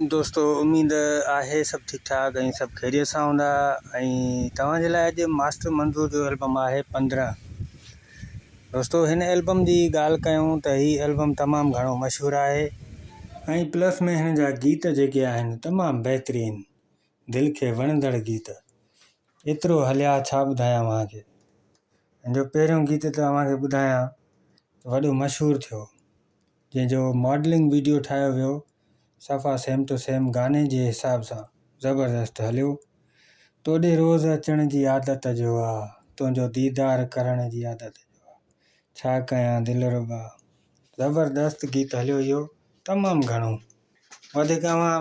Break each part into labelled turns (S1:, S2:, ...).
S1: दोस्तों उम्मीद आहे सब ठीक ठाक ऐं सब खैरियत सां हूंदा ऐं तव्हांजे लाइ अॼु मास्टर मंज़ूर जो एल्बम आहे 15। दोस्तों हिन एल्बम जी ॻाल्हि कयूं त हीअ एल्बम तमामु घणो मशहूरु आहे ऐं प्लस में हिन जा गीत जेके आहिनि तमामु बहितरीनु दिलि खे वणंदड़ गीत एतिरो हलिया छा ॿुधायां तव्हांखे। जो पहिरियों गीत तव्हांखे ॿुधायां वॾो मशहूरु थियो जंहिंजो मॉडलिंग वीडियो ठाहियो वियो सफ़ा सेम टू सेम गाने जे हिसाब सां ज़बरदस्त हलियो। तोॾे रोज़ अचण जी आदत जो आहे तुंहिंजो दीदार करण जी आदत जो आहे छा कयां दिलरुबा। ज़बरदस्त गीत हलियो इहो तमामु घणो वधीक तव्हां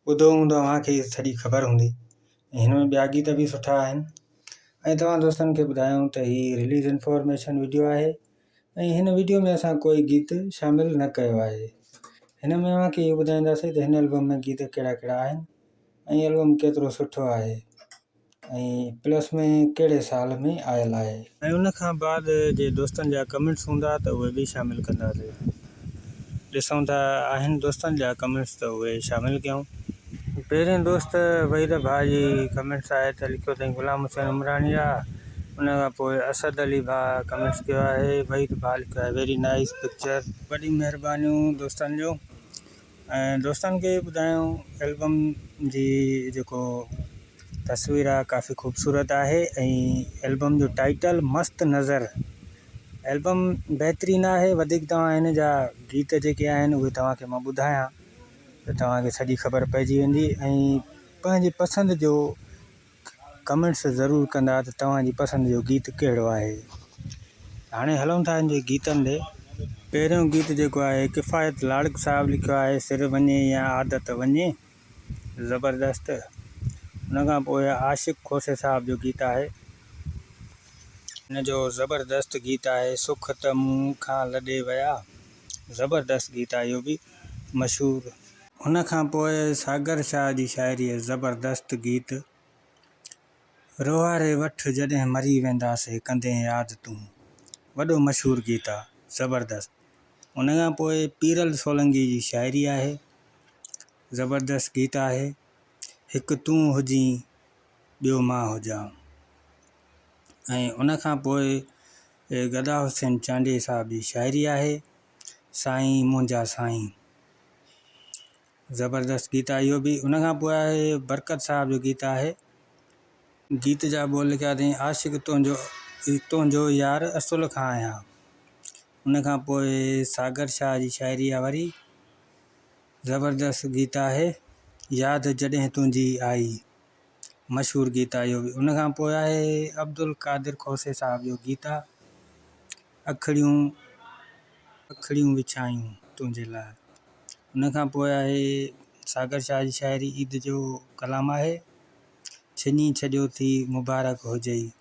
S1: ॿुधो हूंदो तव्हांखे सॼी ख़बर हूंदी। हिन में ॿिया गीत बि सुठा आहिनि ऐं तव्हां दोस्तनि खे ॿुधायूं त हीअ रिलीज़ इंफॉर्मेशन वीडियो आहे ऐं हिन वीडियो में असां कोई गीत शामिलु न कयो आहे। हिन में तव्हांखे इहो ॿुधाईंदासीं त हिन एल्बम में गीत कहिड़ा कहिड़ा आहिनि ऐं एल्बम केतिरो सुठो आहे ऐं प्लस में कहिड़े साल में आयल आहे ऐं उन खां बाद जे दोस्तनि जा कमेंट्स हूंदा त उहे बि शामिलु कंदासीं। ॾिसूं था आहिनि दोस्तनि जा कमेंट्स त उहे शामिलु कयूं। पहिरें दोस्त वहीद भाउ जी कमेंट्स आहे त लिखियो अथई ग़ुलाम हुसैन उमराणी आहे। उन खां पोइ असद अली भाउ कमेंट्स कयो आहे वहीद भाउ लिखियो आहे वेरी नाइस पिक्चर। वॾी महिरबानियूं दोस्तनि जो ऐं दोस्तनि खे ॿुधायूं एल्बम जी जेको तस्वीर आहे काफ़ी ख़ूबसूरत आहे ऐं एल्बम जो टाइटल मस्त नज़र। एल्बम बहितरीनु आहे वधीक तव्हां हिन जा गीत जेके आहिनि उहे तव्हांखे मां ॿुधायां त तव्हांखे सॼी ख़बर पइजी वेंदी ऐं पंहिंजी पसंदि जो कमेंट्स ज़रूरु कंदा त तव्हांजी पसंदि जो गीत कहिड़ो आहे। हाणे हलूं था हिन जे गीतनि ॾे। पहिरियों गीत जेको आहे किफ़ायत लाड़क साहब लिखियो आहे सिर वञे या आदत वञे ज़बरदस्त। उन खां पोइ आशिक़ खोसे साहब जो गीत आहे हिन जो ज़बरदस्त गीत आहे सुख त मूं खां लॾे विया ज़बरदस्त गीत आहे इहो बि मशहूरु। हुन खां पोइ सागर शाह जी शाइरी ज़बरदस्त गीत रोहारे वठ जॾहिं मरी वेंदासीं कंदे यादि तूं वॾो मशहूरु गीत आहे ज़बरदस्त। उन खां पोइ पीरल सोलंकी जी शाइरी आहे ज़बरदस्त गीत आहे हिकु तूं हुजी ॿियो मां हुजां। ऐं उन खां पोइ गदा हुसैन चांडे साहब जी शाइरी आहे साईं मुंहिंजा साईं ज़बरदस्त गीत आहे इहो बि। उन खां पोइ आहे बरकत साहब जो गीत आहे गीत जा बोल लिखिया अथई आशिक़ तुंहिंजो यार असुल खां आहियां। उन खां पोइ सागर शाह जी शाइरी आहे वरी ज़बरदस्त गीत आहे यादि जॾहिं तुंहिंजी आई मशहूरु गीत आहे इहो बि। उन खां पोइ आहे अब्दुल कादिर खोसे साहब जो गीत आहे अखड़ियूं विछायूं तुंहिंजे लाइ। उन खां पोइ आहे सागर शाह जी शाइरी ईद जो कलाम आहे छिनी छॾियो थी मुबारक हुजई।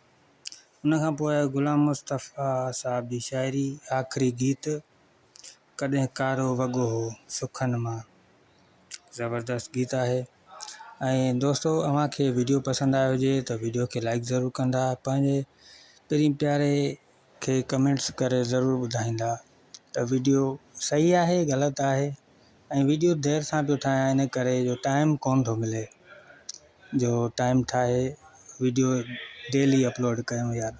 S1: उन खां पोइ आहे ग़ुलाम मुस्तफ़ा साहब जी शाइरी आख़िरी गीत कॾहिं कारो वॻो हो सुखनि मां ज़बरदस्त गीत आहे। ऐं दोस्तों अव्हांखे वीडियो पसंदि आयो हुजे त वीडियो खे लाइक ज़रूरु कंदा पंहिंजे प्यारे प्यारे खे कमेंट्स करे ज़रूरु ॿुधाईंदा त वीडियो सही आहे ग़लति आहे ऐं वीडियो देरि सां पियो ठाहियां इन करे जो टाइम कोन थो मिले जो टाइम ठाहे वीडियो डेली अपलोड कयूं यार।